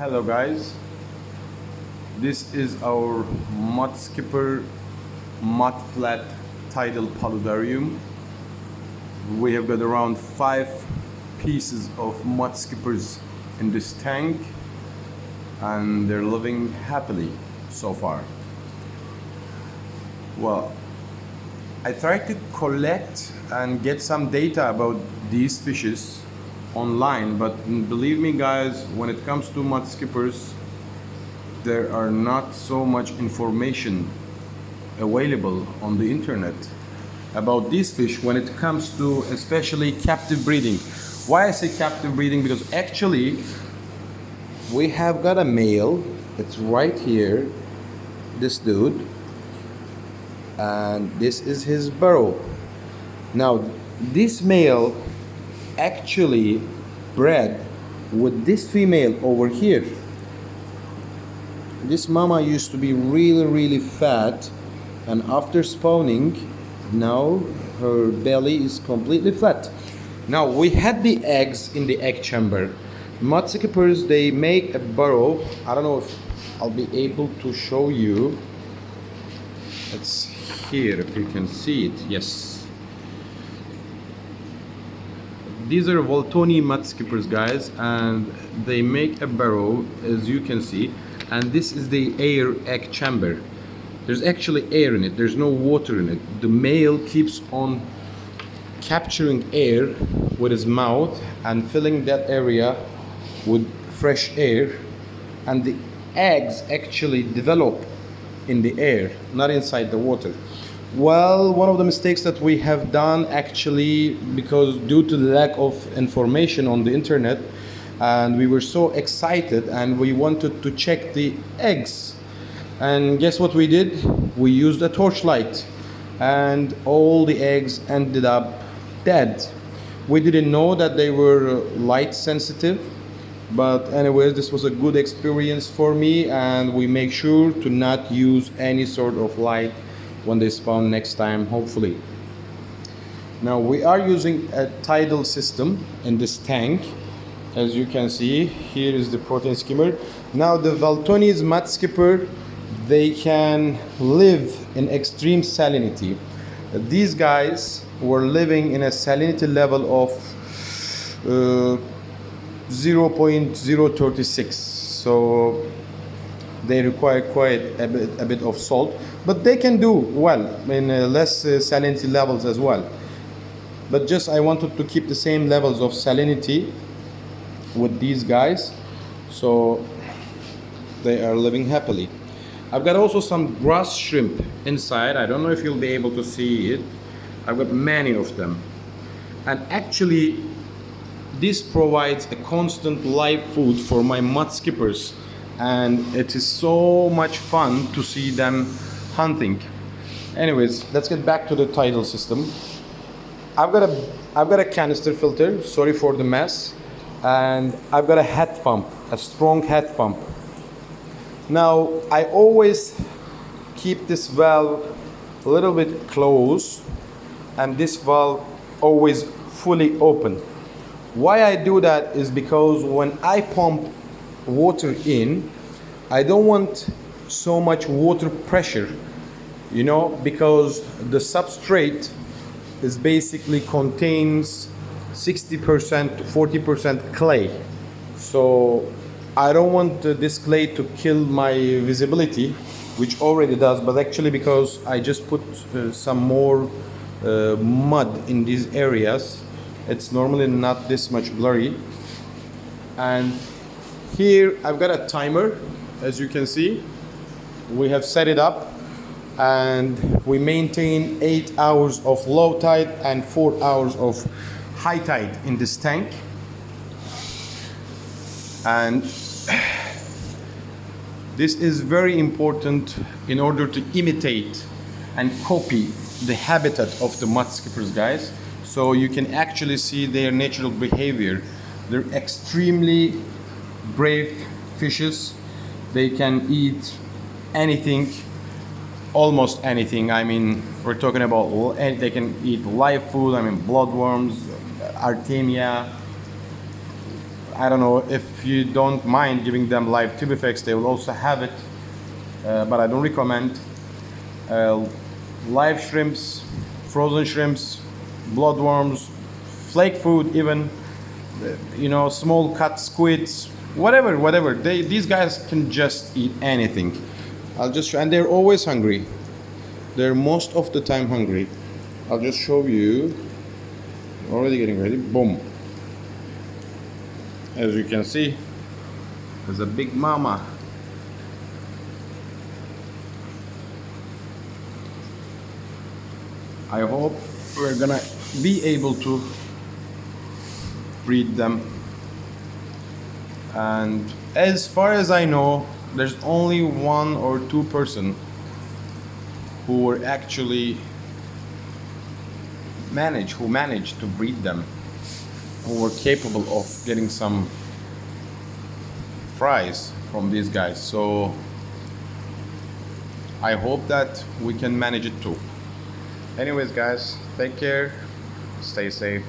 Hello guys, this is our Mudskipper mudflat tidal paludarium. We have got around 5 pieces of mudskippers in this tank and they're living happily so far. Well, I tried to collect and get some data about these fishes online, but believe me guys, when it comes to mudskippers, there are not so much information available on the internet about these fish when it comes to especially captive breeding. Why I say captive breeding? Because actually we have got a male, it's right here, this dude, and this is his burrow. Now this male actually bred with this female over here. This mama used to be really fat, and after spawning now her belly is completely flat. Now we had the eggs in the egg chamber. Mudskippers, they make a burrow. I don't know if I'll be able to show you. It's here if you can see it. Yes, these are waltoni mudskippers guys, and they make a burrow as you can see, and this is the air egg chamber. There's actually air in it, there's no water in it. The male keeps on capturing air with his mouth and filling that area with fresh air, and the eggs actually develop in the air, not inside the water. Well, one of the mistakes that we have done actually, because due to the lack of information on the internet, and we were so excited and we wanted to check the eggs, and guess what we did? We used a torchlight and all the eggs ended up dead. We didn't know that they were light sensitive, but anyways, this was a good experience for me, and we make sure to not use any sort of light when they spawn next time, hopefully. Now we are using a tidal system in this tank. As you can see, here is the protein skimmer. Now the Waltoni's mudskipper, they can live in extreme salinity. These guys were living in a salinity level of 0.036, so they require quite a bit of salt, but they can do well in less salinity levels as well. But just I wanted to keep the same levels of salinity with these guys, so they are living happily. I've got also some grass shrimp inside. I don't know if you'll be able to see it. I've got many of them, and actually this provides a constant live food for my mudskippers, and it is so much fun to see them hunting. Anyways, let's get back to the tidal system. I've got a canister filter, sorry for the mess, and I've got a head pump, a strong head pump. Now I always keep this valve a little bit closed and this valve always fully open. Why I do that is because when I pump water in, I don't want so much water pressure, you know, because the substrate is basically contains 60% to 40% clay. So I don't want this clay to kill my visibility, which already does, but actually because I just put some more mud in these areas, it's normally not this much blurry. And here I've got a timer. As you can see, we have set it up, and we maintain 8 hours of low tide and 4 hours of high tide in this tank. And this is very important in order to imitate and copy the habitat of the mudskippers guys, so you can actually see their natural behavior. They're extremely brave fishes. They can eat anything, almost anything. I mean, we're talking about, they can eat live food. I mean, bloodworms, artemia, I don't know if you don't mind giving them live tube effects, they will also have it, but I don't recommend. Live shrimps, frozen shrimps, bloodworms, flake food, even small cut squids, whatever. These guys can just eat anything. And they're always hungry. They're most of the time hungry. I'll just show you. Already getting ready. Boom. As you can see, there's a big mama. I hope we're gonna be able to breed them. And as far as I know, there's only 1 or 2 person who were actually managed to breed them, who were capable of getting some fries from these guys. So I hope that we can manage it too. Anyways guys, take care, stay safe.